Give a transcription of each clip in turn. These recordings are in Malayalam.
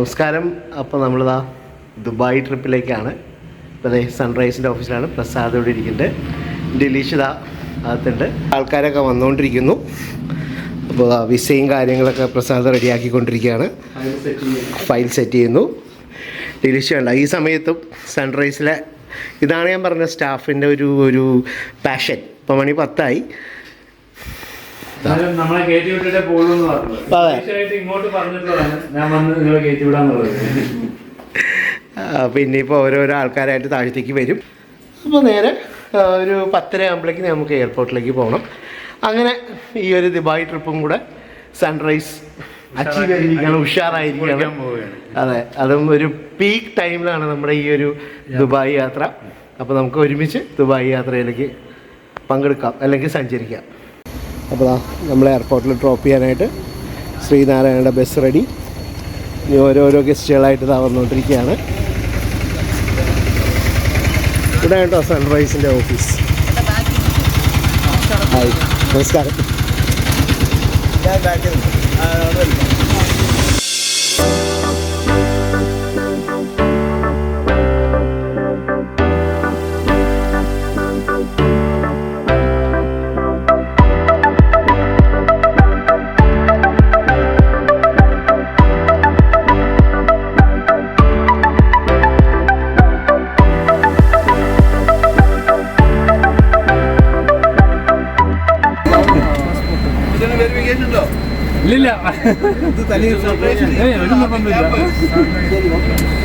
നമസ്കാരം. അപ്പോൾ നമ്മളിതാ ദുബായ് ട്രിപ്പിലേക്കാണ്. ഇപ്പോൾ സൺറൈസിൻ്റെ ഓഫീസിലാണ് പ്രസാദ് ഇവിടെ ഇരിക്കുന്നുണ്ട്. ഡിലീഷ് ഇതാ അകത്തുണ്ട്. ആൾക്കാരൊക്കെ വന്നുകൊണ്ടിരിക്കുന്നു. അപ്പോൾ വിസയും കാര്യങ്ങളൊക്കെ പ്രസാദ് റെഡിയാക്കിക്കൊണ്ടിരിക്കുകയാണ്. ഫയൽ സെറ്റ് ചെയ്യുന്നു. ഡിലീഷ് വേണ്ട ഈ സമയത്തും സൺറൈസിലെ ഇതാണ് ഞാൻ പറഞ്ഞ സ്റ്റാഫിൻ്റെ ഒരു പാഷൻ. ഇപ്പോൾ മണി 10 നമ്മളെ കയറ്റി വിട്ടിട്ടേ പോകുള്ളൂ എന്ന് പറഞ്ഞു. ഇങ്ങോട്ട് പറഞ്ഞിട്ടുള്ളതാണ് ഞാൻ വന്ന് നിങ്ങളെ കയറ്റി വിടാന്നുള്ളത്. പിന്നെ ഇപ്പോൾ ഓരോരോ ആൾക്കാരായിട്ട് താഴത്തേക്ക് വരും. അപ്പോൾ നേരെ ഒരു 10:30 ആകുമ്പോഴേക്കും നമുക്ക് എയർപോർട്ടിലേക്ക് പോകണം. അങ്ങനെ ഈ ഒരു ദുബായ് ട്രിപ്പും കൂടെ സൺറൈസ് അച്ചീവ് ചെയ്തിരിക്കുകയാണ്, ഉഷാറായിരിക്കുകയാണ്. അതെ, അതും ഒരു പീക്ക് ടൈമിലാണ് നമ്മുടെ ഈ ഒരു ദുബായ് യാത്ര. അപ്പോൾ നമുക്ക് ഒരുമിച്ച് ദുബായ് യാത്രയിലേക്ക് പങ്കെടുക്കാം, അല്ലെങ്കിൽ സഞ്ചരിക്കാം. അപ്പോൾ നമ്മൾ എയർപോർട്ടിൽ ഡ്രോപ്പ് ചെയ്യാനായിട്ട് ശ്രീനാരായണയുടെ ബസ് റെഡി. ഇനി ഓരോരോ ഗസ്റ്റുകളായിട്ട് ഇതാ വന്നുകൊണ്ടിരിക്കുകയാണ്. ഇവിടെ കേട്ടോ സൺറൈസിൻ്റെ ഓഫീസ്. ഹായ്, നമസ്കാരം.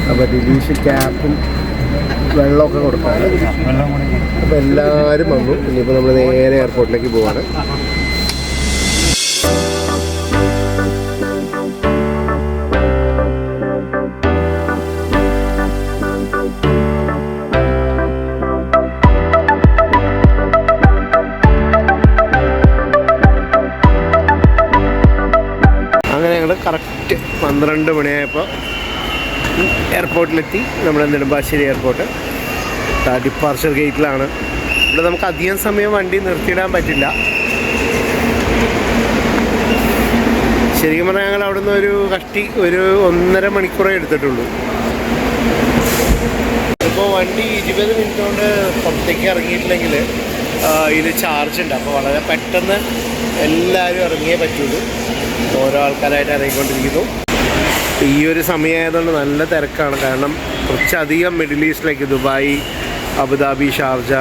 അപ്പോൾ ഡിലീഷ് ക്യാപ്പും വെള്ളമൊക്കെ കൊടുക്കാം. അപ്പോൾ എല്ലാവരും വന്നു. ഇനിയിപ്പോൾ നമ്മൾ നേരെ എയർപോർട്ടിലേക്ക് പോവാണ്. കറക്റ്റ് 12 മണിയായപ്പോൾ എയർപോർട്ടിലെത്തി. നമ്മുടെ നെടുമ്പാശ്ശേരി എയർപോർട്ട് ഡിപ്പാർച്ചർ ഗേറ്റിലാണ്. ഇവിടെ നമുക്ക് അധികം സമയം വണ്ടി നിർത്തിയിടാൻ പറ്റില്ല. ശരിക്കും പറഞ്ഞാൽ ഞങ്ങൾ അവിടെ നിന്ന് ഒരു 1.5 മണിക്കൂറേ എടുത്തിട്ടുള്ളൂ. ഇപ്പോൾ വണ്ടി 20 മിനിറ്റ് കൊണ്ട് പുറത്തേക്ക് ഇറങ്ങിയിട്ടില്ലെങ്കിൽ ഇതിൽ ചാർജ് ഉണ്ട്. അപ്പോൾ വളരെ പെട്ടെന്ന് എല്ലാവരും ഇറങ്ങിയേ പറ്റുള്ളൂ. ഓരോ ആൾക്കാരായിട്ട് ഇറങ്ങിക്കൊണ്ടിരിക്കുന്നു. ഈ ഒരു സമയമായതുകൊണ്ട് നല്ല തിരക്കാണ്. കാരണം കുറച്ചധികം മിഡിൽ ഈസ്റ്റിലേക്ക് ദുബായ്, അബുദാബി, ഷാർജ,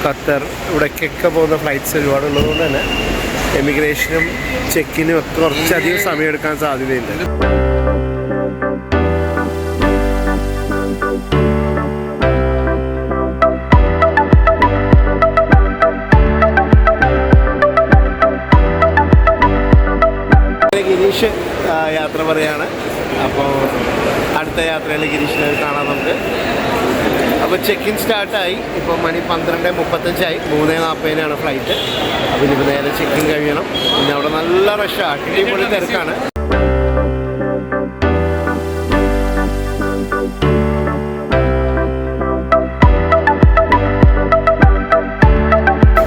ഖത്തർ ഇവിടേക്കൊക്കെ പോകുന്ന ഫ്ലൈറ്റ്സ് ഒരുപാടുള്ളതുകൊണ്ട് തന്നെ എമിഗ്രേഷനും ചെക്കിനും ഒക്കെ കുറച്ചധികം സമയമെടുക്കാൻ സാധ്യതയുണ്ട്. ഗിരീഷ് യാത്ര പറയാണ്. അപ്പോൾ അടുത്ത യാത്രയിൽ ഗിരീഷിനെ കാണാം നമുക്ക്. അപ്പോൾ ചെക്ക് ഇൻ സ്റ്റാർട്ടായി. ഇപ്പോൾ മണി 12:35 3:40 ഫ്ലൈറ്റ്. അപ്പോൾ ഇനിയിപ്പോൾ നേരെ ചെക്ക് ഇൻ കഴിയണം. പിന്നെ അവിടെ നല്ല റഷാണ്, അടിപൊളി തിരക്കാണ്.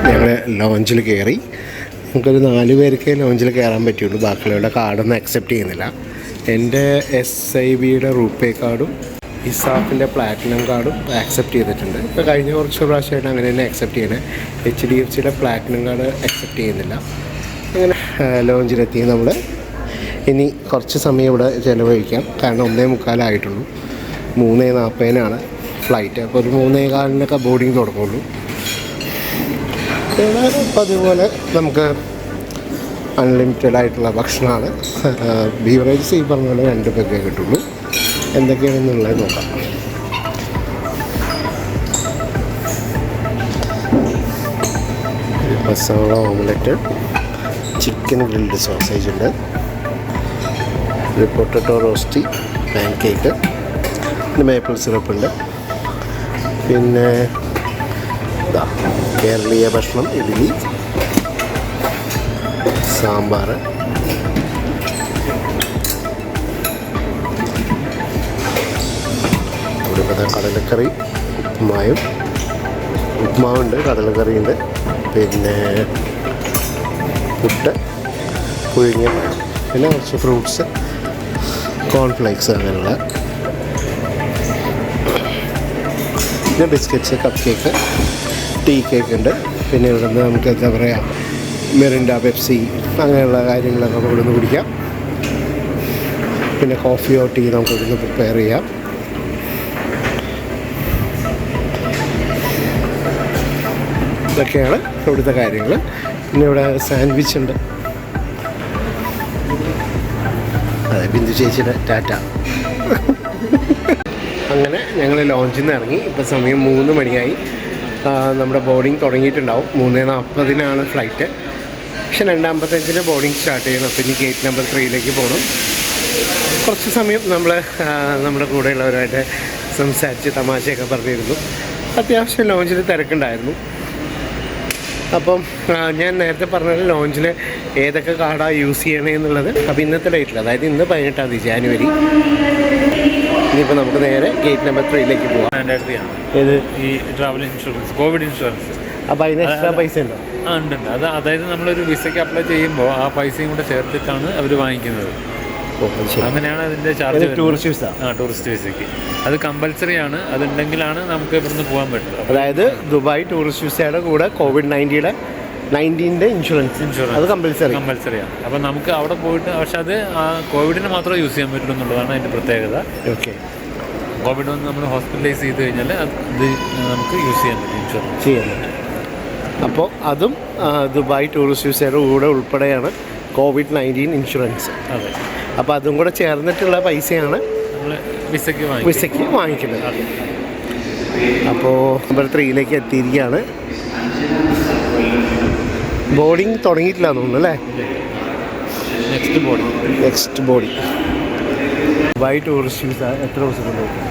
ഞങ്ങൾ ലോഞ്ചിൽ കയറി. നമുക്കൊരു 4 പേർക്ക് ലോഞ്ചിൽ കയറാൻ പറ്റുള്ളൂ. ബാക്കിയുള്ളവരുടെ കാർഡൊന്നും അക്സെപ്റ്റ് ചെയ്യുന്നില്ല. എൻ്റെ SIBയുടെ റൂപേ കാർഡും ഇസാഫിൻ്റെ പ്ലാറ്റിനം കാർഡും ആക്സെപ്റ്റ് ചെയ്തിട്ടുണ്ട്. ഇപ്പോൾ കഴിഞ്ഞ കുറച്ച് പ്രാവശ്യമായിട്ട് അങ്ങനെ തന്നെ അക്സെപ്റ്റ് ചെയ്യണേ. HDFCയുടെ പ്ലാറ്റിനം കാർഡ് അക്സെപ്റ്റ് ചെയ്യുന്നില്ല. അങ്ങനെ ലോഞ്ചിലെത്തി. നമ്മൾ ഇനി കുറച്ച് സമയം ഇവിടെ ചിലവഴിക്കാം. കാരണം 1:45 ആയിട്ടുള്ളൂ. 3:40 ഫ്ലൈറ്റ്. അപ്പോൾ ഒരു 3:15 ബോർഡിങ് തുടങ്ങുള്ളൂ. അപ്പോൾ അതുപോലെ നമുക്ക് അൺലിമിറ്റഡ് ആയിട്ടുള്ള ഭക്ഷണമാണ്. ബീവറേജസ് ഈ പറഞ്ഞ പോലെ 2 പേർക്കേ കിട്ടുള്ളൂ. എന്തൊക്കെയാണെന്നുള്ളത് നോക്കാം. Masala omelette, chicken grilled sausage ഉണ്ട്, ഒരു പൊട്ടറ്റോ റോസ്റ്റി, പാൻ കേക്ക്, പിന്നെ മേപ്പിൾ സിറപ്പ് ഉണ്ട്. പിന്നെ കേരളീയ ഭക്ഷണം, ഇഡ്ഡലി, സാമ്പാർ, ഇവിടെ കടലക്കറി, ഉപ്മാവുണ്ട്, കടലക്കറിയുണ്ട്, പിന്നെ പുട്ട്, പുഴുങ്ങിയ, പിന്നെ കുറച്ച് ഫ്രൂട്ട്സ്, കോൺഫ്ലേക്സ് അങ്ങനെയുള്ള, പിന്നെ biscuits, cup cake, tea cake ഉണ്ട്. പിന്നെ ഇവിടെ നിന്ന് നമുക്ക് എന്താ പറയുക, മിറിൻഡ, പെപ്സി അങ്ങനെയുള്ള കാര്യങ്ങളൊക്കെ നമുക്ക് ഇവിടുന്ന് കുടിക്കാം. പിന്നെ കോഫിയോ ടീ നമുക്ക് ഇവിടുന്ന് പ്രിപ്പയർ ചെയ്യാം. ഇതൊക്കെയാണ് ഇവിടുത്തെ കാര്യങ്ങൾ. പിന്നെ ഇവിടെ സാൻഡ്വിച്ച് ഉണ്ട്. അതെ, ബിന്ദു ചേച്ചിയുടെ ടാറ്റ. അങ്ങനെ ഞങ്ങൾ ലോഞ്ചിൽ നിന്ന് ഇറങ്ങി. ഇപ്പോൾ സമയം 3 മണിയായി. നമ്മുടെ ബോർഡിങ് തുടങ്ങിയിട്ടുണ്ടാവും. 3:40 ഫ്ലൈറ്റ്. പക്ഷെ 2:55 ബോർഡിങ് സ്റ്റാർട്ട് ചെയ്യണം. അപ്പോൾ ഇനി ഗേറ്റ് നമ്പർ 3 പോകണം. കുറച്ച് സമയം നമ്മൾ നമ്മുടെ കൂടെയുള്ളവരുമായിട്ട് സംസാരിച്ച് തമാശയൊക്കെ പറഞ്ഞിരുന്നു. അത്യാവശ്യം ലോഞ്ചിൽ തിരക്കുണ്ടായിരുന്നു. അപ്പം ഞാൻ നേരത്തെ പറഞ്ഞ ലോഞ്ചിൽ ഏതൊക്കെ കാർഡാണ് യൂസ് ചെയ്യണേ എന്നുള്ളത്. അപ്പോൾ ഇന്നത്തെ ഡേറ്റിൽ, അതായത് ഇന്ന് 18 ജാനുവരി, ഇനിയിപ്പോൾ നമുക്ക് നേരെ ഗേറ്റ് നമ്പർ 3 പോകാം. ഏത് ഈ ട്രാവൽ ഇൻഷുറൻസ്, കോവിഡ് ഇൻഷുറൻസ്. അപ്പോൾ അതിന് എക്സ്ട്രാ പൈസ ഉണ്ടോ? ഉണ്ട്. അതായത് നമ്മളൊരു വിസയ്ക്ക് അപ്ലൈ ചെയ്യുമ്പോൾ ആ പൈസയും കൂടെ ചേർത്തിട്ടാണ് അവർ വാങ്ങിക്കുന്നത്. അങ്ങനെയാണ് അതിൻ്റെ ചാർജ്. Tourist visa? ടൂറിസ്റ്റ് വിസയ്ക്ക് അത് കമ്പൽസറി ആണ്. അതുണ്ടെങ്കിലാണ് നമുക്ക് ഇവിടുന്ന് പോകാൻ പറ്റും. അതായത് ദുബായ് ടൂറിസ്റ്റ് വിസയുടെ കൂടെ COVID-19 ഇൻഷുറൻസ് അത് കമ്പൽസറിയാണ്. അപ്പം നമുക്ക് അവിടെ പോയിട്ട്, പക്ഷെ അത് കോവിഡിന് മാത്രമേ യൂസ് ചെയ്യാൻ പറ്റുള്ളൂ എന്നുള്ളതാണ് അതിൻ്റെ പ്രത്യേകത. ഓക്കെ. കോവിഡ് വന്ന് നമ്മൾ ഹോസ്പിറ്റലൈസ് ചെയ്ത് കഴിഞ്ഞാൽ ഇത് നമുക്ക് യൂസ് ചെയ്യാൻ പറ്റും, ഇൻഷുറൻസ് ചെയ്യാൻ പറ്റും. അപ്പോൾ അതും ദുബായ് ടൂറിസ്റ്റ് വിസയുടെ കൂടെ ഉൾപ്പെടെയാണ് COVID-19 ഇൻഷുറൻസ്. അതെ. അപ്പോൾ അതും കൂടെ ചേർന്നിട്ടുള്ള പൈസയാണ് നമ്മൾ വിസയ്ക്ക് വാങ്ങിക്കുന്നത്. അപ്പോൾ നമ്പർ 3 എത്തിയിരിക്കുകയാണ്. ബോർഡിങ് തുടങ്ങിയിട്ടില്ല തോന്നുന്നു അല്ലേ? Next boarding Dubai tourist visa എത്ര ദിവസം കൊണ്ടുപോകും?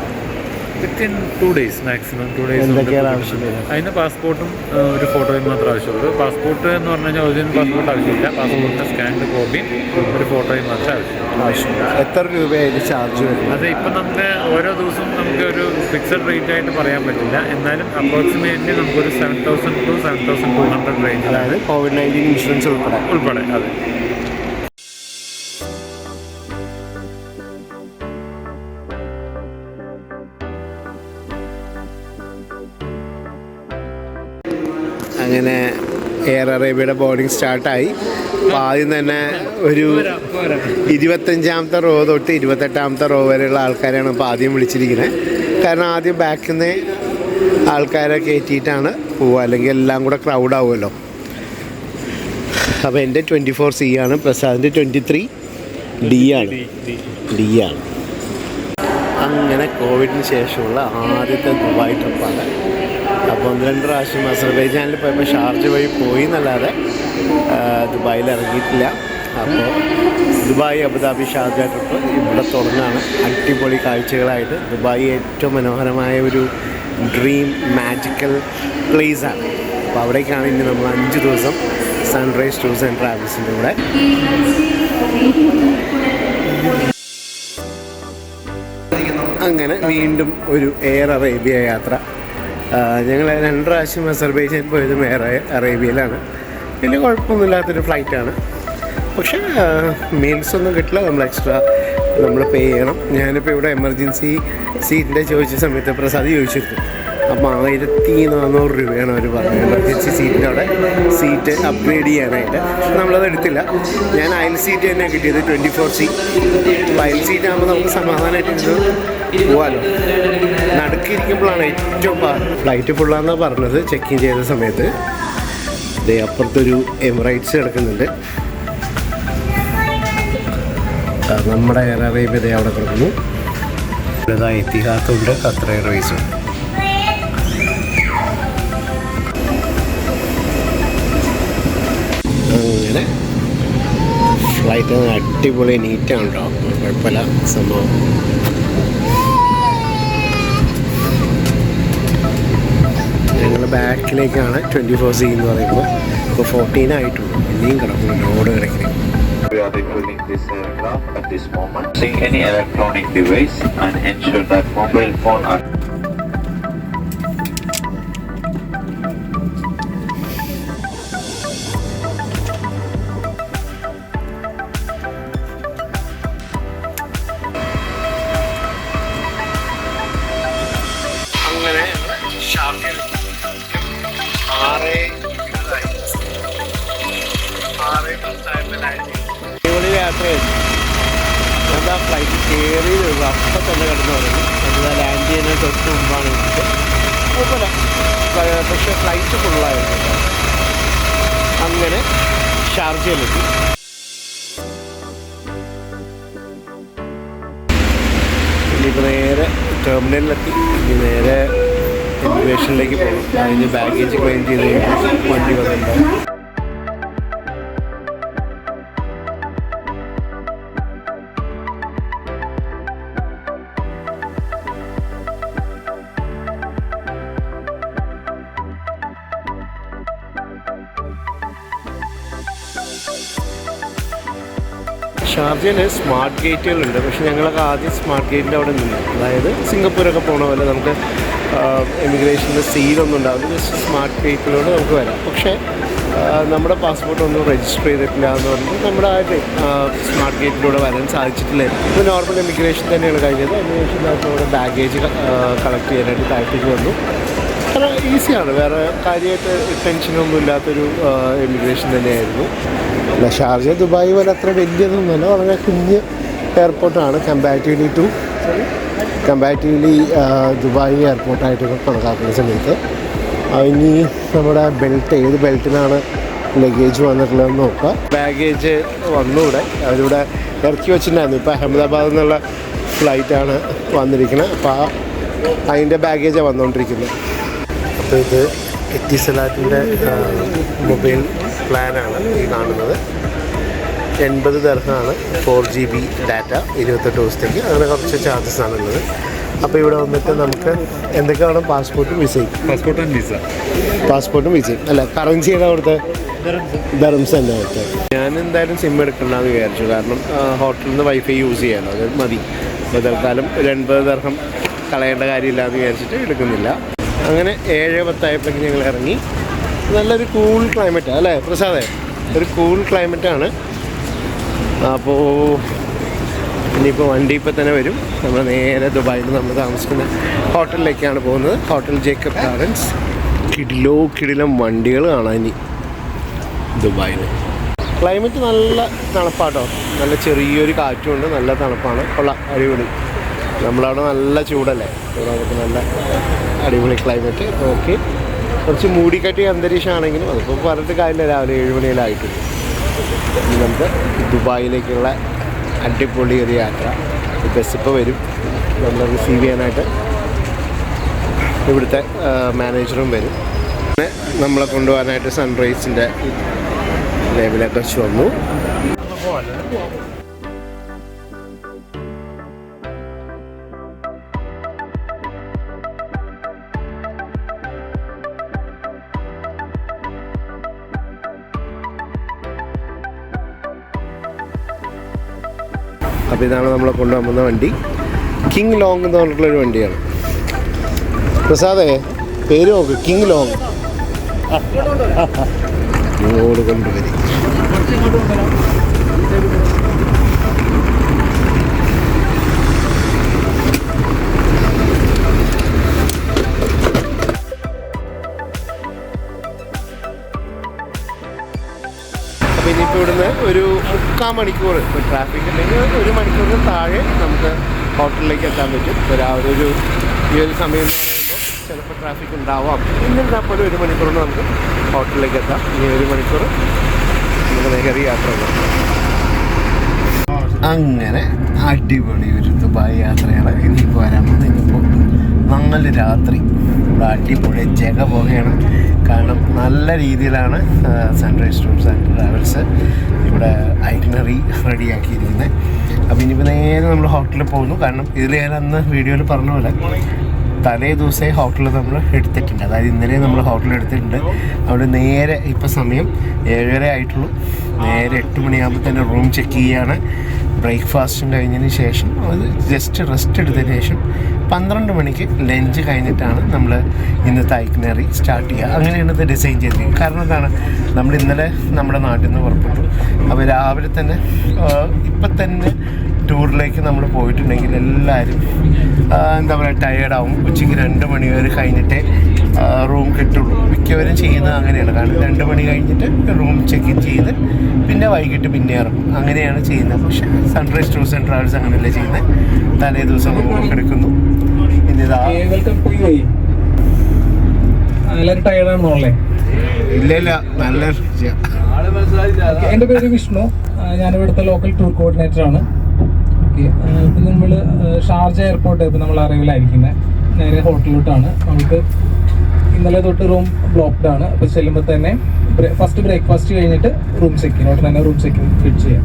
Within 2 days maximum. 2 days. എന്തൊക്കെയാണ് ആവശ്യം? അതിന് പാസ്പോർട്ടും ഒരു ഫോട്ടോയും മാത്രമേ ആവശ്യമുള്ളൂ. പാസ്പോർട്ട് എന്ന് പറഞ്ഞു കഴിഞ്ഞാൽ ഒറിജിനൽ പാസ്പോർട്ട് ആവശ്യമില്ല. പാസ്പോർട്ടിൻ്റെ സ്കാൻഡ് കോപ്പിയും ഒരു ഫോട്ടോയും മാത്രമേ ആവശ്യമില്ല. എത്ര രൂപയായിട്ട് ചാർജ് വരും? അത് ഇപ്പം നമുക്ക് ഓരോ ദിവസവും നമുക്ക് ഒരു ഫിക്സഡ് റേറ്റ് ആയിട്ട് പറയാൻ പറ്റില്ല. എന്നാലും അപ്രോക്സിമേറ്റ്ലി നമുക്കൊരു 7,000 to 7,200 റേഞ്ച്. അതായത് COVID-19 ഇൻഷുറൻസ് ഉൾപ്പെടെ. അതെ. അങ്ങനെ എയർ അറേബ്യയുടെ ബോർഡിങ് സ്റ്റാർട്ടായി. അപ്പോൾ ആദ്യം തന്നെ ഒരു 25ാമത്തെ റോ തൊട്ട് 28ാമത്തെ റോ വരെയുള്ള ആൾക്കാരെയാണ് ഇപ്പോൾ ആദ്യം വിളിച്ചിരിക്കുന്നത്. കാരണം ആദ്യം ബാക്കിൽ നിന്ന് ആൾക്കാരെ കയറ്റിയിട്ടാണ് പോവുക, അല്ലെങ്കിൽ എല്ലാം കൂടെ ക്രൗഡാവുമല്ലോ. അപ്പോൾ എൻ്റെ 24C ആണ്, പ്രസാദിൻ്റെ 23D ആണ്. അങ്ങനെ കോവിഡിന് ശേഷമുള്ള ആദ്യത്തെ ദുബായ് ട്രിപ്പാണ്. അപ്പോൾ 1-2 പ്രാവശ്യം അസർബൈജാനിൽ പോയപ്പോൾ ഷാർജ വഴി പോയി എന്നല്ലാതെ ദുബായിൽ ഇറങ്ങിയിട്ടില്ല. അപ്പോൾ ദുബായ്, അബുദാബി, ഷാർജ ട്രിപ്പ് ഇവിടെ തുടങ്ങാണ്. അടിപൊളി കാഴ്ചകളായിട്ട് ദുബായ് ഏറ്റവും മനോഹരമായ ഒരു ഡ്രീം മാജിക്കൽ പ്ലേസാണ്. അപ്പോൾ അവിടേക്കാണ് ഇനി നമ്മൾ 5 ദിവസം സൺറൈസ് ടൂർസ് ആൻഡ് ട്രാവൽസിൻ്റെ കൂടെ. അങ്ങനെ വീണ്ടും ഒരു എയർ അറേബ്യ യാത്ര. ഞങ്ങൾ 2 പ്രാവശ്യം അസർബൈജാൻ പോയതും എയർ അറേബ്യയിലാണ്. വലിയ കുഴപ്പമൊന്നുമില്ലാത്തൊരു ഫ്ലൈറ്റാണ്. പക്ഷേ മീൽസ് ഒന്നും കിട്ടില്ല, നമ്മൾ എക്സ്ട്രാ പേ ചെയ്യണം. ഞാനിപ്പോൾ ഇവിടെ എമർജൻസി സീറ്റിൻ്റെ ചോദിച്ച സമയത്ത് പ്രസാദ് ചോദിച്ചിരുന്നു. അപ്പോൾ 1,400 രൂപയാണ് അവർ പറഞ്ഞത് എമർജൻസി സീറ്റിൻ്റെ അവിടെ സീറ്റ് അപ്ഗ്രേഡ് ചെയ്യാനായിട്ട്. നമ്മളത് എടുത്തില്ല. ഞാൻ അയൽ സീറ്റ് തന്നെ കിട്ടിയത് 24C. അപ്പോൾ അയൽ സീറ്റ് ആകുമ്പോൾ നമുക്ക് സമാധാനമായിട്ട് ഇരുന്ന് പോകാമല്ലോ. നടുക്കിരിക്കുമ്പോഴാണ് ഏറ്റവും ഫ്ലൈറ്റ് ഫുള്ളാണെന്നാണ് പറഞ്ഞത് ചെക്ക് ഇൻ ചെയ്ത സമയത്ത്. ഇതേ അപ്പുറത്തൊരു എമിറേറ്റ്സ് കിടക്കുന്നുണ്ട്. നമ്മുടെ എയർ അറേബ്യ ഇതേ അവിടെ കിടക്കുന്നു. ഇതാ എത്തിഹാത്തുണ്ട്, ഖത്തർ എയർവേസും. അങ്ങനെ ഫ്ലൈറ്റ് അടിപൊളി നീറ്റാണ് കേട്ടോ, കുഴപ്പമില്ല സംഭവം. ഞങ്ങൾ ബാക്കിലേക്കാണ് 24C എന്ന് പറയുമ്പോൾ. ഇപ്പോൾ 14 ആയിട്ടുള്ളൂ, ഇനിയും കിടക്കുന്നു, ലോഡ് കിടക്കുന്നത്. We are refueling this aircraft at this moment. See any electronic device and ensure that mobile phone are അടിപൊളി യാത്രയായിരുന്നു. എന്താ ഫ്ലൈറ്റ് കയറി അപ്പം തന്നെ കിടന്നു പറഞ്ഞു. അത് ലാൻഡ് ചെയ്യുന്ന തൊട്ട് മുമ്പാണ് എനിക്ക് കുഴപ്പമില്ല, പക്ഷേ ഫ്ലൈറ്റ് ഫുള്ളായിരുന്നു. അങ്ങനെ ഷാർജയിലെത്തി. ഇനിയിപ്പോൾ നേരെ ടെർമിനലിലെത്തി. ഇനി നേരെ ഇമിഗ്രേഷനിലേക്ക് പോകും. അതിന് ബാഗേജ് ക്ലെയിം ചെയ്ത് വണ്ടി വന്നിട്ടുണ്ടാവും. ഷാർജയിൽ സ്മാർട്ട് ഗേറ്റുകളുണ്ട്. പക്ഷെ ഞങ്ങളൊക്കെ ആദ്യം സ്മാർട്ട് ഗേറ്റിൻ്റെ അവിടെ നിന്നു. അതായത് സിംഗപ്പൂരൊക്കെ പോണ പോലെ നമുക്ക് എമിഗ്രേഷൻ്റെ സീലൊന്നും ഉണ്ടാവില്ല. ജസ്റ്റ് സ്മാർട്ട് ഗേറ്റിലൂടെ നമുക്ക് വരാം. പക്ഷേ നമ്മുടെ പാസ്പോർട്ട് ഒന്നും രജിസ്റ്റർ ചെയ്തിട്ടില്ല എന്ന് പറഞ്ഞിട്ട് നമ്മുടെ സ്മാർട്ട് ഗേറ്റിലൂടെ വരാൻ സാധിച്ചിട്ടില്ല. ഇത് നോർമൽ എമിഗ്രേഷൻ തന്നെയാണ് കഴിഞ്ഞത്. എമിഗ്രേഷനകത്തോടെ ബാഗേജ് കളക്ട് ചെയ്യാനായിട്ട് താഴത്തേക്ക് വന്നു. വളരെ ഈസിയാണ്, വേറെ കാര്യമായിട്ട് ടെൻഷനൊന്നും ഇല്ലാത്തൊരു എമിഗ്രേഷൻ തന്നെയായിരുന്നു. അല്ല, ഷാർജ ദുബായ് പോലെ അത്ര വലിയതൊന്നുമല്ല, വളരെ കുഞ്ഞ് എയർപോർട്ടാണ് കമ്പാരിറ്റീവ്ലി ദുബായ് എയർപോർട്ടായിട്ടൊക്കെ കണക്കാക്കുന്ന സമയത്ത്. ഇനി നമ്മുടെ ഏത് ബെൽറ്റിനാണ് ലഗേജ് വന്നിട്ടുള്ളതെന്ന് നോക്കുക. ബാഗേജ് വന്നൂടെ അവരിവിടെ ഇറക്കി വെച്ചിട്ടുണ്ടായിരുന്നു. ഇപ്പോൾ അഹമ്മദാബാദിൽ നിന്നുള്ള ഫ്ലൈറ്റാണ് വന്നിരിക്കുന്നത്. അപ്പോൾ അതിൻ്റെ ബാഗേജാണ് വന്നുകൊണ്ടിരിക്കുന്നത്. അപ്പോൾ ഇത് എത്തിസലാറ്റിൻ്റെ മൊബൈൽ പ്ലാനാണ് ഈ കാണുന്നത്. 80 ദിർഹമാണ് 4GB ഡാറ്റ, 28 ദിവസത്തേക്ക്. അങ്ങനെ കുറച്ച് ചാർജസ് ആണുള്ളത്. അപ്പോൾ ഇവിടെ വന്നിട്ട് നമുക്ക് എന്തൊക്കെ വേണം? പാസ്പോർട്ടും വിസയും. പാസ്പോർട്ടും വിസയും അല്ല, കറൻസി ഏതാ അവിടുത്തെ? ദർഹംസ് തന്നെ അവിടുത്തെ. ഞാൻ എന്തായാലും സിം എടുക്കണ്ടെന്ന് വിചാരിച്ചു. കാരണം ഹോട്ടലിൽ നിന്ന് വൈഫൈ യൂസ് ചെയ്യാമല്ലോ, അത് മതി. അപ്പോൾ തൽക്കാലം 80 ദിർഹം കളയേണ്ട കാര്യമില്ല എന്ന് വിചാരിച്ചിട്ട് എടുക്കുന്നില്ല. അങ്ങനെ 7:10 ആയപ്പോഴേക്കും ഞങ്ങൾ ഇറങ്ങി. നല്ലൊരു കൂൾ ക്ലൈമറ്റാണ് അല്ലേ പ്രസാദേ? ഒരു കൂൾ ക്ലൈമറ്റാണ്. അപ്പോൾ ഇനിയിപ്പോൾ വണ്ടി ഇപ്പം തന്നെ വരും. നമ്മൾ നേരെ ദുബായിൽ നമ്മൾ താമസിക്കുന്ന ഹോട്ടലിലേക്കാണ് പോകുന്നത്. Hotel Jacob gardens. കിടിലം വണ്ടികൾ കാണാൻ ഇനി ദുബായിൽ. ക്ലൈമറ്റ് നല്ല തണുപ്പാട്ടോ, നല്ല ചെറിയൊരു കാറ്റുമുണ്ട്, നല്ല തണുപ്പാണ്. അടിപൊളി. നമ്മളവിടെ നല്ല ചൂടല്ലേ, നമുക്ക് നല്ല അടിപൊളി ക്ലൈമറ്റ്. ഓക്കെ, കുറച്ച് മൂടിക്കട്ടിയ അന്തരീക്ഷമാണെങ്കിലും അതിപ്പോൾ പറഞ്ഞിട്ട് കാര്യമില്ല. രാവിലെ 7 മണിയിലായിട്ടുണ്ട്. ഇനി നമുക്ക് ദുബായിലേക്കുള്ള അടിപൊളി ഒരു യാത്ര. ബസ് ഇപ്പോൾ വരും നമ്മൾ റിസീവ് ചെയ്യാനായിട്ട്. ഇവിടുത്തെ മാനേജറും വരും. പിന്നെ നമ്മളെ കൊണ്ടുപോകാനായിട്ട് സൺറൈസിൻ്റെ ലേബിലൊക്കെ വെച്ച് വന്നു. അപ്പോൾ ഇതാണ് നമ്മളെ കൊണ്ടുപോകുന്ന വണ്ടി. കിങ് ലോങ് എന്ന് പറഞ്ഞിട്ടുള്ളൊരു വണ്ടിയാണ്. പ്രസാദേ, പേര് നോക്ക്, കിങ് ലോങ്. ഇങ്ങോട്ട് കൊണ്ടുവരും. അപ്പോൾ ഇനിയിപ്പോൾ ഇവിടുന്ന് ഒരു 3/4 മണിക്കൂർ, ഇപ്പോൾ ട്രാഫിക് ഉണ്ടെങ്കിൽ 1 മണിക്കൂറിന് താഴെ നമുക്ക് ഹോട്ടലിലേക്ക് എത്താൻ പറ്റും. രാവിലെ ഈ ഒരു സമയം എന്ന് പറയുമ്പോൾ ചിലപ്പോൾ ട്രാഫിക് ഉണ്ടാവാം. എന്നിരുന്നാൽ പോലും 1 മണിക്കൂറിന് നമുക്ക് ഹോട്ടലിലേക്ക് എത്താം. ഇനി 1 മണിക്കൂർ നമുക്ക് നേരെ യാത്ര പോകാം. അങ്ങനെ അടിപൊളി ഒരു ദുബായ് യാത്രയാണ് ഇനിയിപ്പോൾ വരാൻ പോകുന്നത്. ഇനിയിപ്പോൾ 4 രാത്രി ഇവിടെ അടിപൊളി ജഗ പോകുകയാണ്. കാരണം നല്ല രീതിയിലാണ് സൺറൈസ് ടൂർസ് ആൻഡ് ട്രാവൽസ് ഇവിടെ ഐറ്റിനറി റെഡിയാക്കിയിരിക്കുന്നത്. അപ്പോൾ ഇനിയിപ്പോൾ നേരെ നമ്മൾ ഹോട്ടലിൽ പോകുന്നു. കാരണം ഇതിൽ ഞാൻ അന്ന് വീഡിയോയിൽ പറഞ്ഞ പോലെ തലേ ദിവസമേ ഹോട്ടലിൽ നമ്മൾ എടുത്തിട്ടുണ്ട്. അതായത് ഇന്നലെ നമ്മൾ ഹോട്ടലിൽ എടുത്തിട്ടുണ്ട്. അവിടെ നേരെ ഇപ്പോൾ സമയം 7:30 ആയിട്ടുള്ളൂ. നേരെ 8 മണിയാകുമ്പോൾ തന്നെ റൂം ചെക്ക് ചെയ്യുകയാണ്. ബ്രേക്ക്ഫാസ്റ്റും കഴിഞ്ഞതിന് ശേഷം അത് ജസ്റ്റ് റെസ്റ്റ് എടുത്തതിന് ശേഷം 12 മണിക്ക് ലഞ്ച് കഴിഞ്ഞിട്ടാണ് നമ്മൾ ഇന്നത്തെ ഐറ്റിനറി സ്റ്റാർട്ട് ചെയ്യുക. അങ്ങനെയാണ് ഇത് ഡിസൈൻ ചെയ്തിരിക്കുന്നത്. കാരണം എന്താണ്, നമ്മൾ ഇന്നലെ നമ്മുടെ നാട്ടിൽ നിന്ന് പുറപ്പെട്ടു. അപ്പോൾ രാവിലെ തന്നെ ഇപ്പം തന്നെ ടൂറിലേക്ക് നമ്മൾ പോയിട്ടുണ്ടെങ്കിൽ എല്ലാവരും എന്താ പറയുക ടയേർഡാവും. ഉച്ചയ്ക്ക് 2 മണി വരെ കഴിഞ്ഞിട്ടേ റൂം കിട്ടുള്ളൂ. മിക്കവരും ചെയ്യുന്നത് അങ്ങനെയാണ്. കാരണം 2 മണി കഴിഞ്ഞിട്ട് റൂം ചെക്ക് ഇൻ ചെയ്ത് പിന്നെ വൈകിട്ട് പിന്നെ ഇറങ്ങും. അങ്ങനെയാണ് ചെയ്യുന്നത്. പക്ഷേ സൺറൈസ് ടൂർസ് ആൻഡ് ട്രാവൽസ് അങ്ങനെയല്ല ചെയ്യുന്നത്. തലേ ദിവസം റൂമൊക്കെ എടുക്കുന്നു. ഇന്നിതാ എല്ലാവരും ടയർഡാണെന്നുള്ളേ. ഇല്ല നല്ല എൻ്റെ പേര് വിഷ്ണു. ഞാനിവിടുത്തെ ലോക്കൽ ടൂർ കോർഡിനേറ്റർ ആണ്. ഓക്കെ, ഇപ്പം നമ്മൾ ഷാർജ എയർപോർട്ട് ഇപ്പം നമ്മൾ അറൈവലായിരിക്കുന്നത്. നേരെ ഹോട്ടലിലോട്ടാണ്. നമുക്ക് ഇന്നലെ തൊട്ട് റൂം ബ്ലോക്ക്ഡ് ആണ്. അപ്പോൾ ചെല്ലുമ്പോൾ തന്നെ ഫസ്റ്റ് ബ്രേക്ക്ഫാസ്റ്റ് കഴിഞ്ഞിട്ട് റൂം ചെക്ക് ഇൻ, ഉടനെ തന്നെ റൂം ചെക്ക് ഇൻ ഫിറ്റ് ചെയ്യാം.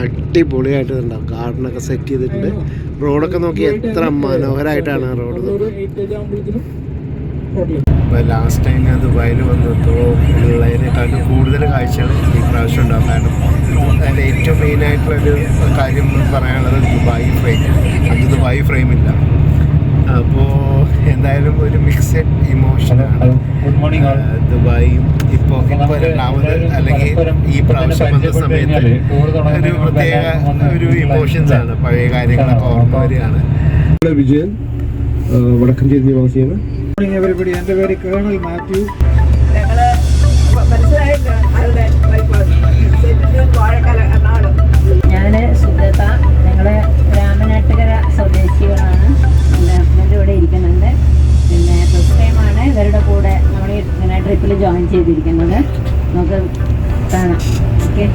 അടിപൊളിയായിട്ട് ഉണ്ടാവും. ഗാർഡനൊക്കെ സെറ്റ് ചെയ്തിട്ടുണ്ട്. റോഡൊക്കെ നോക്കി എത്ര മനോഹരമായിട്ടാണ് റോഡ്. ലാസ്റ്റ് ടൈം ഞാൻ ദുബായിൽ വന്നപ്പോൾ ഉള്ളതിനേക്കാളും കൂടുതൽ കാഴ്ചകൾ ഈ പ്രാവശ്യം ഉണ്ടാകും. കാരണം അതിൻ്റെ ഏറ്റവും മെയിനായിട്ടുള്ളൊരു കാര്യം പറയാനുള്ളത് ദുബായ് ഫ്രെയിം. അത് ദുബായ് ഫ്രെയിമില്ല. അപ്പോൾ എന്തായാലും ഒരു മിക്സഡ് ഇമോഷനാണ്. ദുബായും ഇപ്പോൾ രണ്ടാമത് അല്ലെങ്കിൽ ഈ പ്രാവശ്യം വന്ന സമയത്ത് ഒരു പ്രത്യേക ഒരു ഇമോഷൻസാണ്. പഴയ കാര്യങ്ങളൊക്കെ ഓർമ്മ വരികയാണ്. വിജയൻ, വടക്കഞ്ചേരി നിവാസിയാണ്. എൻ്റെ പേര് കേണൽ മാത്യു. ഞാൻ സുജത. ഞങ്ങൾ രാമനാട്ടുകര സ്വദേശികളാണ്. എൻ്റെ ഹസ്ബൻഡ് ഇവിടെ ഇരിക്കുന്നുണ്ട്. പിന്നെ ഫസ്റ്റ് ടൈമാണ് ഇവരുടെ കൂടെ നമ്മൾ ഇങ്ങനെ ട്രിപ്പിൽ ജോയിൻ ചെയ്തിരിക്കുന്നത്. നമുക്ക് കാണാം. ഓക്കെ,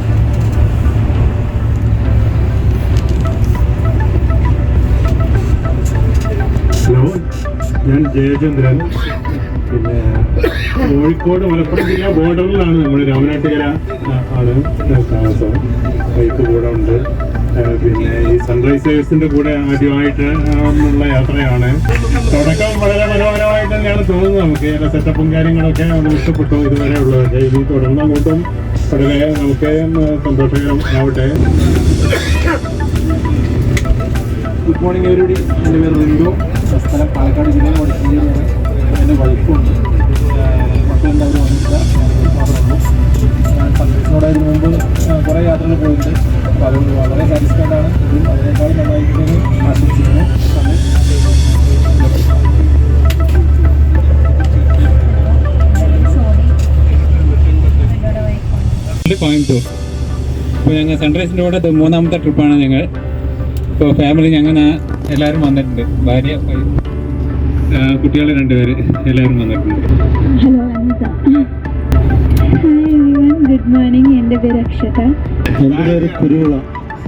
ഹലോ, ഞാൻ ജയചന്ദ്രൻ. പിന്നെ കോഴിക്കോട് മലപ്പുറം ജില്ല ബോർഡറിലാണ് നമ്മൾ. രാമനാട്ടുകര ആണ് താമസം. വൈഫ് കൂടെ ഉണ്ട്. പിന്നെ ഈ സൺറൈസേഴ്സിൻ്റെ കൂടെ ആദ്യമായിട്ട് ഉള്ള യാത്രയാണ്. തുടക്കം വളരെ മനോഹരമായിട്ട് തന്നെയാണ് തോന്നുന്നത്. നമുക്ക് എല്ലാ സെറ്റപ്പും കാര്യങ്ങളൊക്കെ നമുക്ക് ഇഷ്ടപ്പെട്ടു ഇതുവരെ ഉള്ളതൊക്കെ. ഇനി തുടർന്ന് അങ്ങോട്ടും വളരെ നമുക്ക് സന്തോഷകരമാവട്ടെ. Good morning everybody. എൻ്റെ പേര് റിൻഡോ. സ്ഥലം പാലക്കാട് ജില്ലയിൽ വടക്കഞ്ചേരിയാണ്. എൻ്റെ വൈഫുണ്ട്. മക്കളെല്ലാവരും വന്നിട്ടില്ല. മാത്രമേ ഉള്ളൂ. ഞാൻ സൺറൈസിനോടായിരുന്നു മുമ്പ് കുറേ യാത്രകൾ പോയിട്ടുണ്ട്. അപ്പോൾ അതുകൊണ്ട് വളരെ സാറ്റിസ്ഫൈഡ് ആണ്. ഇതും അതിനേക്കാൾ നന്നായിരിക്കുമെന്ന് ആശംസിക്കുന്നു. കോയമ്പത്തൂർ. ഇപ്പോൾ ഞങ്ങൾ സൺറൈസിൻ്റെ കൂടെ 3ാമത്തെ ട്രിപ്പാണ് ഞങ്ങൾ. ഇപ്പോൾ ഫാമിലി ഞങ്ങൾ എല്ലാവരും വന്നിട്ടുണ്ട്. ഭാര്യ, കുട്ടികൾ 2 പേര് എല്ലാവരും വന്നിട്ടുണ്ട്. ഹലോ അനിത. Good morning. എൻ്റെ പേര് അക്ഷത. എൻ്റെ പേര് കുരുവിള.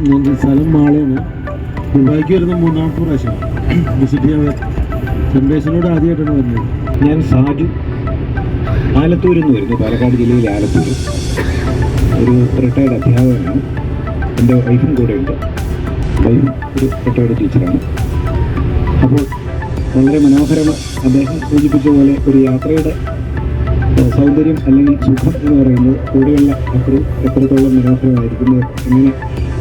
ഞാൻ സ്ഥലം മാളയാണ്. ദുബായിക്ക് വരുന്ന 3ാമത്തെ പ്രാവശ്യം വിസിറ്റ് ചെയ്യാൻ. സൺറൈസിനോട് ആദ്യമായിട്ടാണ് വരുന്നത്. ഞാൻ സാജു. ആലത്തൂരിൽ നിന്ന് വരുന്നു. പാലക്കാട് ജില്ലയിലെ ആലത്തൂർ. ഒരു റിട്ടയർഡ് അധ്യാപകനാണ്. എൻ്റെ വൈഫും കൂടെ ഉണ്ട്. വൈഫ് ഒരു റിട്ടയർഡ് ടീച്ചറാണ്. അപ്പോൾ വളരെ മനോഹരമായി അദ്ദേഹം സൂചിപ്പിച്ച പോലെ ഒരു യാത്രയുടെ സൗന്ദര്യം അല്ലെങ്കിൽ സുഖം എന്ന് പറയുന്നത് കൂടെയുള്ള എത്രത്തോളം മനോഹരമായിരിക്കുന്നു, എങ്ങനെ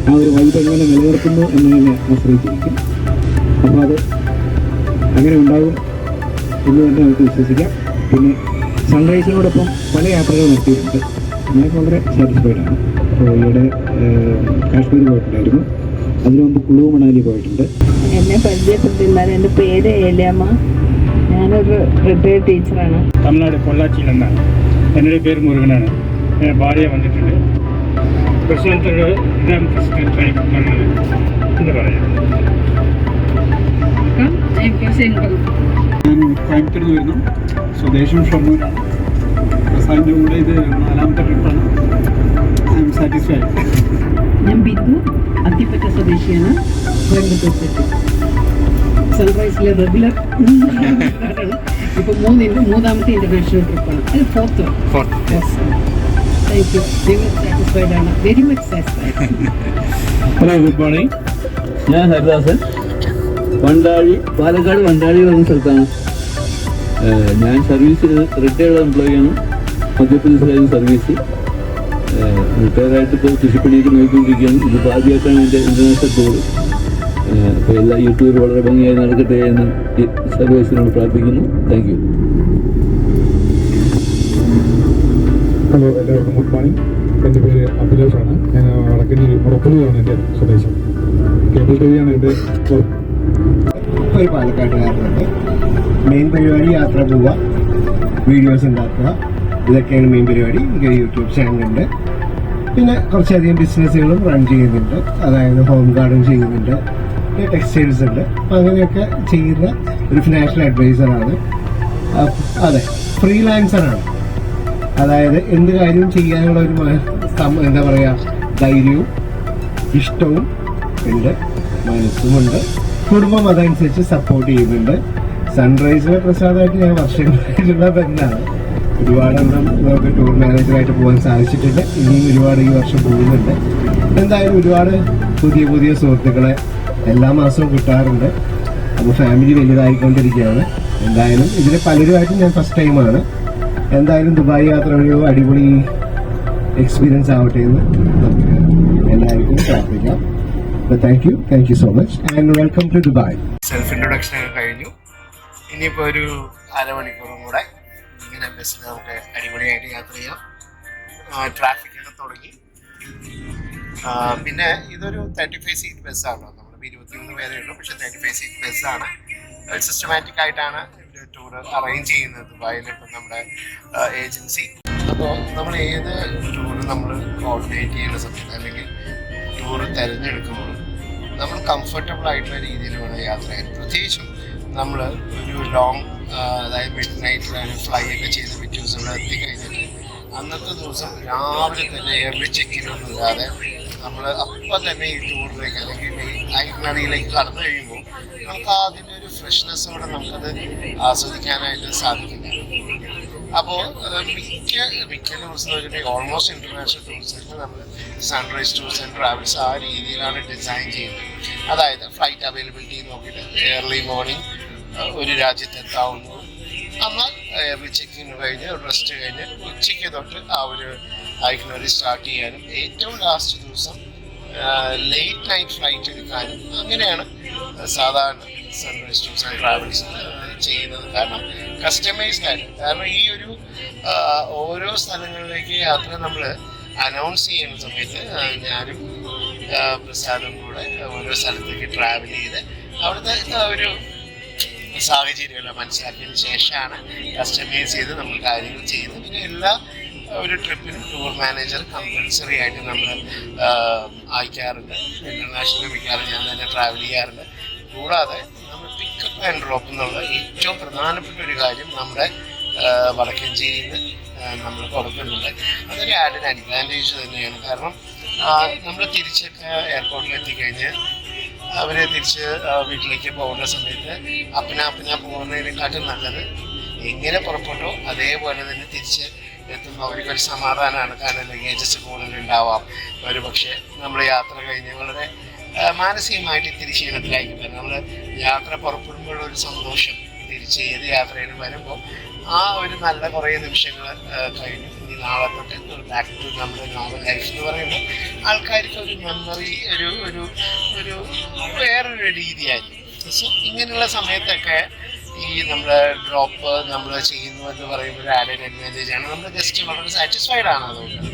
ആ ഒരു വൈബ് എങ്ങനെ നിലനിർത്തുന്നു എന്നതിനെ ആശ്രയിച്ചിരിക്കും. അപ്പോൾ അത് അങ്ങനെ ഉണ്ടാകും എന്ന് തന്നെ നമുക്ക് വിശ്വസിക്കാം. പിന്നെ സൺറൈസിനോടൊപ്പം പല യാത്രകൾ നടത്തിയിട്ടുണ്ട്. ഞാൻ വളരെ സാറ്റിസ്ഫൈഡാണ്. അപ്പോൾ ഈയിടെ കാശ്മീർ പോയിട്ടുണ്ടായിരുന്നു. അതിനു മുമ്പ് കുളു മണാലി പോയിട്ടുണ്ട്. എന്നെ പരിചയപ്പെട്ടില്ല. എൻ്റെ പേര് ഏലിയമ്മ. ഞാനൊരു റിട്ടയർഡ് ടീച്ചറാണ്. തമിഴ്നാട് പൊള്ളാച്ചിയിൽ നിന്നാണ്. എൻ്റെ പേര് മുരുകനാണ്. ഭാര്യ വന്നിട്ടുണ്ട്. പ്രശ്നത്തിൻ്റെ ഇതാണ് ട്രെയിൻ വന്നത്. എന്താ പറയുക, ഞാൻ കോയമ്പത്തൂരിൽ നിന്ന് വരുന്നു. സ്വദേശം ഷൊർണൂരാണ്. പ്രസാദിൻ്റെ കൂടെ ഇത് 4ാമത്തെ ട്രിപ്പാണ്. I M satisfied. ഞാൻ ബിന്ദു. അത്തിപ്പറ്റ സ്വദേശിയാണ്. കോയമ്പത്തൂർ സിറ്റി. സൺറൈസിലെ റെഗുലർ. ഇപ്പോൾ 3ാമത്തെ ഇൻ്റർനാഷണൽ ട്രിപ്പാണ്. അത് 4th. Thank you. സാറ്റിസ്ഫൈഡ് ആണ്. Very much satisfied. Hello, good morning. ഞാൻ ഹരിദാസൻ. വണ്ടാഴി, പാലക്കാട് വണ്ടാഴി പറഞ്ഞ സ്ഥലത്താണ്. ഞാൻ സർവീസിൽ റിട്ടയർഡ് എംപ്ലോയിയാണ്. മധ്യപ്രദേശിലായിരുന്നു സർവീസ്. റിട്ടയർഡായിട്ട് ഇപ്പോൾ കൃഷിപ്പണിയൊക്കെ നോക്കിക്കൊണ്ടിരിക്കുകയാണ്. ഇതിപ്പോൾ ആദ്യമായിട്ടാണ് എൻ്റെ ഇൻ്റർനാഷണൽ ടൂർ. അപ്പോൾ എല്ലാ ഈ ടൂർ വളരെ ഭംഗിയായി നടക്കട്ടെ എന്ന് സർവീസിനോട് പ്രാർത്ഥിക്കുന്നു. Thank you. ഹലോ, എല്ലാവർക്കും ഗുഡ് മോർണിംഗ്. എൻ്റെ പേര് അഭിലാഷാണ്. ഞാൻ വടക്കഞ്ചേരി മുടക്കുന്നിലാണ് എൻ്റെ സ്വദേശം. കേബിൾ ടിവിയാണ് എൻ്റെ. ഒരു പാലക്കാട്ടുകാരനുണ്ട്. മെയിൻ പരിപാടി യാത്ര പോവുക, വീഡിയോസ് ഉണ്ടാക്കുക, ഇതൊക്കെയാണ് മെയിൻ പരിപാടി. എനിക്ക് യൂട്യൂബ് ചാനലുണ്ട്, പിന്നെ കുറച്ചധികം ബിസിനസ്സുകളും റൺ ചെയ്യുന്നുണ്ട്. അതായത് ഹോം ഗാർഡൻ ചെയ്യുന്നുണ്ട്, പിന്നെ ടെക്സ്റ്റൈൽസ് ഉണ്ട്. അപ്പം അങ്ങനെയൊക്കെ ചെയ്യുന്ന ഒരു ഫിനാൻഷ്യൽ അഡ്വൈസറാണ്. അതെ, ഫ്രീലാൻസറാണ്. അതായത് എന്ത് കാര്യവും ചെയ്യാനുള്ള ഒരു എന്താ പറയുക, ധൈര്യവും ഇഷ്ടവും ഉണ്ട്, മനസ്സുമുണ്ട്. കുടുംബം അതനുസരിച്ച് സപ്പോർട്ട് ചെയ്യുന്നുണ്ട്. സൺറൈസിലെ പ്രസാദമായിട്ട് ഞാൻ വർഷങ്ങളായിട്ടുള്ള ബന്ധമാണ്. ഒരുപാട് നമുക്ക് ടൂർ മാനേജറായിട്ട് പോകാൻ സാധിച്ചിട്ടുണ്ട്. ഇനിയും ഒരുപാട് ഈ വർഷം പോകുന്നുണ്ട്. എന്തായാലും ഒരുപാട് പുതിയ പുതിയ സുഹൃത്തുക്കളെ എല്ലാ മാസവും കിട്ടാറുണ്ട്. അപ്പോൾ ഫാമിലി വലുതായിക്കൊണ്ടിരിക്കുകയാണ്. എന്തായാലും ഇതിൽ പലരുമായിട്ടും ഞാൻ ഫസ്റ്റ് ടൈമാണ്. എന്തായാലും ദുബായ് യാത്ര ഒരു അടിപൊളി എക്സ്പീരിയൻസ് ആവട്ടെ എന്ന് നമുക്ക് എല്ലാവർക്കും പ്രാർത്ഥിക്കാം. അപ്പോൾ thank you so much and welcome to Dubai. Self introduction ഒക്കെ കഴിഞ്ഞു. ഇനിയിപ്പോൾ ഒരു അരമണിക്കൂറും കൂടെ ഇങ്ങനെ ബസ്സിൽ നമുക്ക് അടിപൊളിയായിട്ട് യാത്ര ചെയ്യാം. ട്രാഫിക്കൊക്കെ തുടങ്ങി. പിന്നെ ഇതൊരു 35 സീറ്റ് ബസ്സാണ്. നമ്മൾ 23 പേരേ ഉള്ളൂ, പക്ഷേ 35 സീറ്റ് ബസ്സാണ്. സിസ്റ്റമാറ്റിക് ആയിട്ടാണ് ടൂർ അറേഞ്ച് ചെയ്യുന്നത് ദുബായിൽ ഇപ്പം നമ്മുടെ ഏജൻസി. അപ്പോൾ നമ്മൾ ഏത് ടൂർ നമ്മൾ കോർഡിനേറ്റ് ചെയ്യുന്ന സമയത്ത് അല്ലെങ്കിൽ ടൂർ തിരഞ്ഞെടുക്കുമ്പോഴും നമ്മൾ കംഫർട്ടബിൾ ആയിട്ടുള്ള രീതിയിൽ വേണം യാത്ര ചെയ്യാൻ. പ്രത്യേകിച്ചും നമ്മൾ ഒരു ലോങ്, അതായത് മിഡ് നൈറ്റിലാണ് ഫ്ലൈ ഒക്കെ ചെയ്ത് പിറ്റേ ദിവസം ഇവിടെ എത്തിക്കഴിഞ്ഞിട്ട് അന്നത്തെ ദിവസം രാവിലെ തന്നെ എയർലി ചെക്കിനൊന്നും ഇല്ലാതെ നമ്മൾ അപ്പം തന്നെ ഈ ടൂറിലേക്ക് അല്ലെങ്കിൽ ഐറ്റ്നറിയിലേക്ക് കടന്നു കഴിയുമ്പോൾ നമുക്ക് അതിൻ്റെ ഒരു ഫ്രഷ്നെസ്സോടെ നമുക്കത് ആസ്വദിക്കാനായിട്ട് സാധിക്കില്ല. അപ്പോൾ മിക്ക ടൂറിസ്റ്റ് ഓൾമോസ്റ്റ് ഇൻ്റർനാഷണൽ ടൂറിസ്റ്റ് നമ്മൾ സൺറൈസ് ടൂർസ് ആൻഡ് ട്രാവൽസ് ആ രീതിയിലാണ് ഡിസൈൻ ചെയ്യുന്നത്. അതായത് ഫ്ലൈറ്റ് അവൈലബിലിറ്റി നോക്കിയിട്ട് ഏർലി മോർണിംഗ് ഒരു രാജ്യത്ത് എത്താവുന്നു, എന്നാൽ എയർലി ചെക്കിൻ കഴിഞ്ഞ് റെസ്റ്റ് കഴിഞ്ഞ് ഉച്ചയ്ക്ക് തൊട്ട് ആ ഒരു ഐറ്റ്നറി സ്റ്റാർട്ട് ചെയ്യാനും ഏറ്റവും ലാസ്റ്റ് ദിവസം ലേറ്റ് നൈറ്റ് ഫ്ലൈറ്റ് എടുക്കാനും അങ്ങനെയാണ് സാധാരണ സൺറൈസ് ടൂർസ് ആൻഡ് ട്രാവൽസ് ചെയ്യുന്നത്. കാരണം കസ്റ്റമൈസ്ഡ് ആയിട്ട്, കാരണം ഈ ഒരു ഓരോ സ്ഥലങ്ങളിലേക്ക് യാത്ര നമ്മൾ അനൗൺസ് ചെയ്യുന്ന സമയത്ത് ഞാനും പ്രസാദും കൂടെ ഓരോ സ്ഥലത്തേക്ക് ട്രാവൽ ചെയ്ത് അവിടുത്തെ ഒരു സാഹചര്യമെല്ലാം മനസ്സിലാക്കിയതിന് ശേഷമാണ് കസ്റ്റമൈസ് ചെയ്ത് നമ്മൾ കാര്യങ്ങൾ ചെയ്യുന്നത്. പിന്നെ എല്ലാ ഒരു ട്രിപ്പിനും ടൂർ മാനേജർ കമ്പൽസറി ആയിട്ട് നമ്മൾ അയക്കാറുണ്ട്. ഇന്റർനാഷണൽ മിക്കവാറും ഞാൻ തന്നെ ട്രാവൽ ചെയ്യാറുണ്ട്. കൂടാതെ നമ്മൾ പിക്കപ്പ് ആൻഡ് ഡ്രോപ്പ് എന്നുള്ള ഏറ്റവും പ്രധാനപ്പെട്ട ഒരു കാര്യം നമ്മുടെ വടക്കഞ്ചേരിയിൽ നിന്ന് നമ്മൾ കൊടുക്കുന്നുണ്ട്. അതൊരു ആഡഡ് അഡ്വാൻറ്റേജ് തന്നെയാണ്. കാരണം നമ്മൾ തിരിച്ചൊക്കെ എയർപോർട്ടിൽ എത്തിക്കഴിഞ്ഞ് അവർ തിരിച്ച് വീട്ടിലേക്ക് പോകുന്ന സമയത്ത് അപ്പന പോകുന്നതിനെക്കാട്ടും നല്ലത് എങ്ങനെ പുറപ്പെട്ടോ അതേപോലെ തന്നെ തിരിച്ച് എത്തുമ്പോൾ അവർക്കൊരു സമാധാനമാണ്. കാരണം ലഗേജസ് കൂടുതലുണ്ടാവാം. ഒരു പക്ഷേ നമ്മൾ യാത്ര കഴിഞ്ഞ് വളരെ മാനസികമായിട്ട് ഇത്തിരി ക്ഷീണത്തിലായിരിക്കും. നമ്മൾ യാത്ര പുറപ്പെടുമ്പോഴൊരു സന്തോഷം തിരിച്ച് ഏത് യാത്രയിലും വരുമ്പോൾ ആ ഒരു നല്ല കുറേ നിമിഷങ്ങൾ കഴിഞ്ഞു. ഇനി നാളെ തൊട്ട് ബാക്ക് ടു നമ്മുടെ നോർമൽ ലൈഫ് എന്ന് പറയുമ്പോൾ ആൾക്കാർക്ക് ഒരു മെമ്മറി ഒരു ഒരു ഒരു വേറൊരു രീതിയായിരിക്കും. സോ ഇങ്ങനെയുള്ള സമയത്തൊക്കെ ഈ നമ്മുടെ ഡ്രോപ്പ് നമ്മൾ ചെയ്യുന്നു എന്ന് പറയുമ്പോൾ ഒരു ആഡഡ് അഡ്വാൻറ്റേജ് ആണ്. നമ്മൾ ജസ്റ്റ് വളരെ സാറ്റിസ്ഫൈഡ് ആണ് അതുകൊണ്ട്.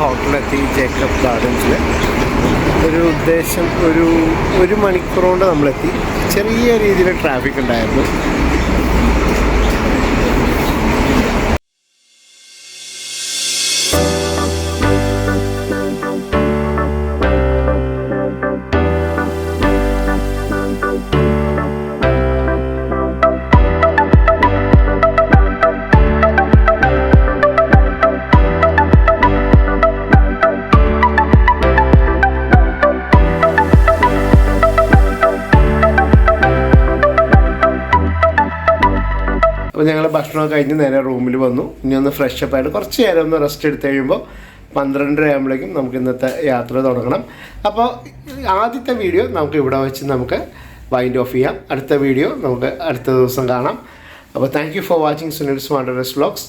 ഹോട്ടലിലെത്തി ജേക്കബ് ഗാർഡൻസിൽ. ഒരു ഉദ്ദേശം ഒരു മണിക്കൂർ കൊണ്ട് നമ്മളെത്തി. ചെറിയ രീതിയിൽ ട്രാഫിക് ഉണ്ടായിരുന്നു. അപ്പോൾ ഞങ്ങൾ ഭക്ഷണമൊക്കെ കഴിഞ്ഞ് നേരെ റൂമിൽ വന്നു. ഇനി ഒന്ന് ഫ്രഷ് അപ്പ് ആയിട്ട് കുറച്ച് നേരം ഒന്ന് റെസ്റ്റ് എടുത്ത് കഴിയുമ്പോൾ 12:30 ആകുമ്പോഴേക്കും നമുക്ക് ഇന്നത്തെ യാത്ര തുടങ്ങണം. അപ്പോൾ ആദ്യത്തെ വീഡിയോ നമുക്ക് ഇവിടെ വെച്ച് നമുക്ക് വൈൻഡ് ഓഫ് ചെയ്യാം. അടുത്ത വീഡിയോ നമുക്ക് അടുത്ത ദിവസം കാണാം. അപ്പോൾ thank you for watching Sunil സ്മാർട്ടറസ് വ്ലോഗ്സ്.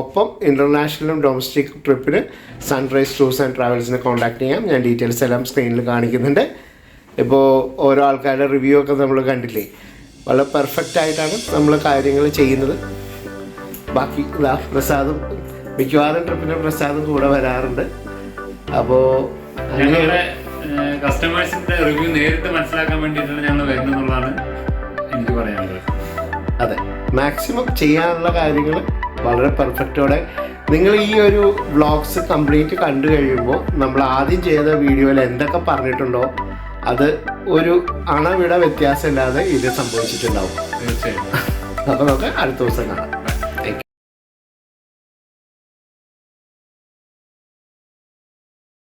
ഒപ്പം ഇൻ്റർനാഷണലും ഡൊമസ്റ്റിക് ട്രിപ്പിന് സൺറൈസ് ടൂർസ് ആൻഡ് ട്രാവൽസിനെ കോൺടാക്ട് ചെയ്യാം. ഞാൻ ഡീറ്റെയിൽസ് എല്ലാം സ്ക്രീനിൽ കാണിക്കുന്നുണ്ട്. ഇപ്പോൾ ഓരോ ആൾക്കാരുടെ റിവ്യൂ ഒക്കെ നമ്മൾ കണ്ടില്ലേ. വളരെ പെർഫെക്റ്റ് ആയിട്ടാണ് നമ്മൾ കാര്യങ്ങൾ ചെയ്യുന്നത്. ബാക്കി പ്രസാദും മിക്കവാറും ട്രിപ്പിന് പ്രസാദും കൂടെ വരാറുണ്ട്. അപ്പോൾ ഞങ്ങളുടെ കസ്റ്റമേഴ്സിന്റെ റിവ്യൂ നേരിട്ട് മനസ്സിലാക്കാൻ വേണ്ടിയിട്ടാണ് ഞങ്ങൾ വരുന്നതെന്നുള്ളതാണ് എനിക്ക് പറയാനുള്ളത്. അതെ, മാക്സിമം ചെയ്യാനുള്ള കാര്യങ്ങൾ വളരെ പെർഫെക്റ്റോടെ നിങ്ങൾ ഈ ഒരു വ്ളോഗ്സ് കംപ്ലീറ്റ് കണ്ടു കഴിയുമ്പോൾ നമ്മൾ ആദ്യം ചെയ്ത വീഡിയോയിൽ എന്തൊക്കെ പറഞ്ഞിട്ടുണ്ടോ അത് ഒരു അണവിട വ്യത്യാസമില്ലാതെ ഇത് സംഭവിച്ചിട്ടുണ്ടാവും. തീർച്ചയായും. അപ്പോൾ നമുക്ക് അടുത്ത ദിവസം കാണാം.